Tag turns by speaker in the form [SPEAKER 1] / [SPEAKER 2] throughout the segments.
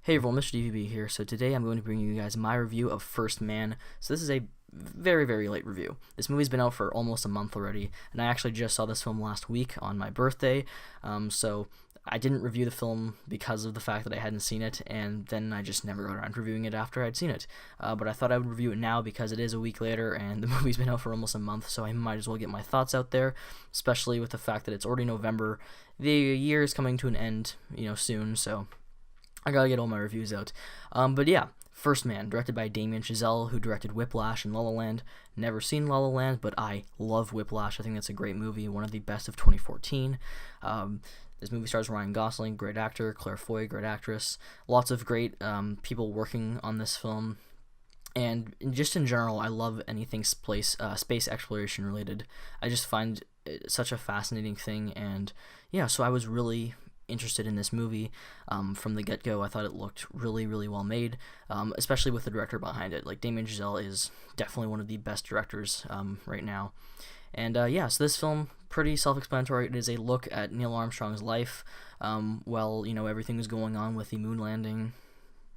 [SPEAKER 1] Hey everyone, Mr. DVB here. So today I'm going to bring you guys my review of First Man. So this is a very late review. This movie's been out for almost a month already, and I actually just saw this film last week on my birthday. So I didn't review the film because of the fact that I hadn't seen it, and then I just never got around to reviewing it after I'd seen it. But I thought I would review it now because it is a week later, and the movie's been out for almost a month, so I might as well get my thoughts out there, especially with the fact that it's already November. The year is coming to an end, soon, so I gotta get all my reviews out. But yeah, First Man, directed by Damien Chazelle, who directed Whiplash and La La Land. Never seen La La Land, but I love Whiplash. I think that's a great movie, one of the best of 2014. This movie stars Ryan Gosling, great actor, Claire Foy, great actress. Lots of great people working on this film. And just in general, I love anything space exploration related. I just find it such a fascinating thing, and yeah, so I was really interested in this movie from the get-go. I thought it looked really well made, especially with the director behind it. Like, Damien Chazelle is definitely one of the best directors right now. And yeah, so this film, pretty self-explanatory. It is a look at Neil Armstrong's life while, everything was going on with the moon landing.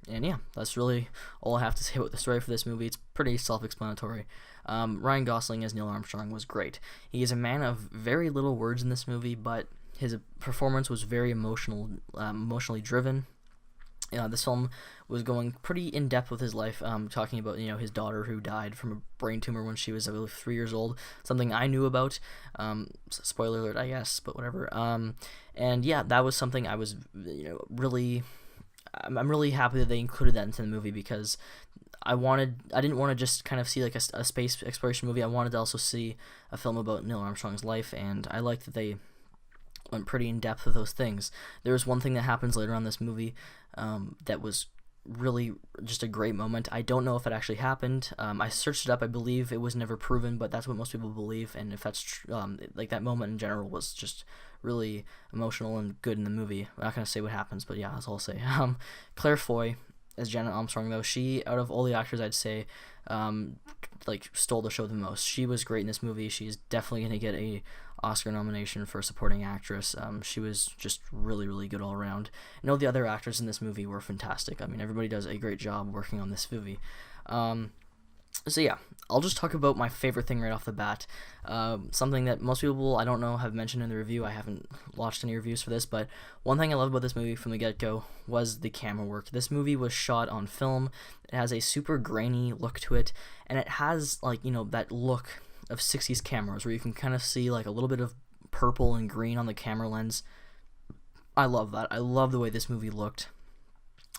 [SPEAKER 1] And yeah, that's really all I have to say about the story for this movie. It's pretty self-explanatory. Ryan Gosling as Neil Armstrong was great. He is a man of very little words in this movie, but his performance was very emotionally driven. This film was going pretty in depth with his life, talking about his daughter who died from a brain tumor when she was, I believe, 3 years old. Something I knew about. Spoiler alert, I guess, but whatever. And yeah, that was something I was really. I'm really happy that they included that into the movie because I didn't want to just kind of see like a space exploration movie. I wanted to also see a film about Neil Armstrong's life, and I like that they went pretty in depth with those things. There was one thing that happens later on this movie that was really just a great moment. I don't know if it actually happened. I searched it up. I believe it was never proven, but that's what most people believe. And if that's like that moment in general was just really emotional and good in the movie. I'm not gonna say what happens, but yeah, that's all I'll say. Claire Foy as Janet Armstrong, though, she, out of all the actors, I'd say, stole the show the most. She was great in this movie. She's definitely gonna get a Oscar nomination for supporting actress. She was just really good all around. And all the other actors in this movie were fantastic. I mean, everybody does a great job working on this movie. So yeah, I'll just talk about my favorite thing right off the bat. Something that most people, I don't know, have mentioned in the review. I haven't watched any reviews for this, but one thing I love about this movie from the get-go was the camera work. This movie was shot on film. It has a super grainy look to it, and it has that look of 60s cameras where you can kind of see like a little bit of purple and green on the camera lens. I love that. I love the way this movie looked.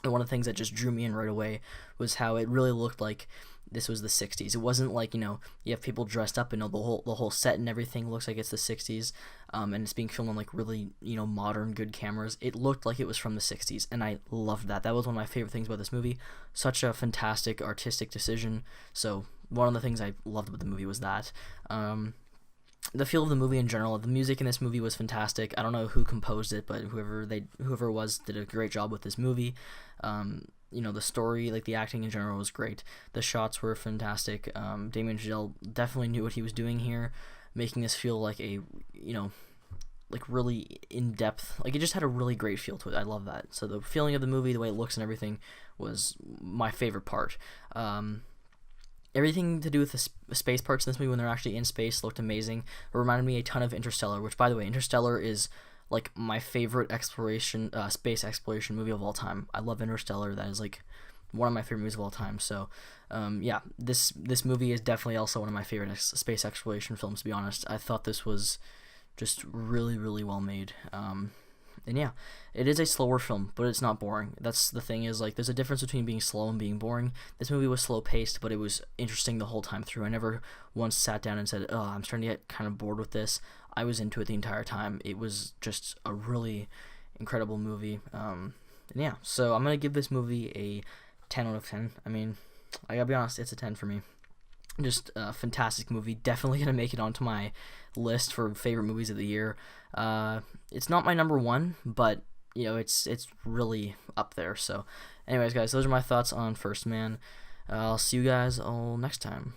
[SPEAKER 1] And one of the things that just drew me in right away was how it really looked like this was the 60s. It wasn't like, you have people dressed up and the whole set and everything looks like it's the 60s, and it's being filmed on like really, modern good cameras. It looked like it was from the 60s, and I loved that. That was one of my favorite things about this movie. Such a fantastic artistic decision. So one of the things I loved about the movie was that. The feel of the movie in general, the music in this movie was fantastic. I don't know who composed it, but whoever it was did a great job with this movie. The story, like the acting in general, was great. The shots were fantastic. Damien Chazelle definitely knew what he was doing here, making this feel like a, really in depth. Like, it just had a really great feel to it. I love that. So the feeling of the movie, the way it looks and everything, was my favorite part. Everything to do with the space parts in this movie when they're actually in space looked amazing. It reminded me a ton of Interstellar, which, by the way, Interstellar is like my favorite space exploration movie of all time. I love Interstellar. That is like one of my favorite movies of all time. So, yeah, this movie is definitely also one of my favorite space exploration films, to be honest. I thought this was just really well made. And yeah, it is a slower film, but it's not boring. That's the thing, is like there's a difference between being slow and being boring. This movie was slow paced, but it was interesting the whole time through. I never once sat down and said, "Oh, I'm starting to get kind of bored with this." I was into it the entire time. It was just a really incredible movie. And yeah, so I'm gonna give this movie a 10 out of 10. I mean, I gotta be honest, it's a 10 for me. Just a fantastic movie. Definitely gonna make it onto my list for favorite movies of the year. It's not my number one, but it's really up there. So anyways, guys, those are my thoughts on First Man. I'll see you guys all next time.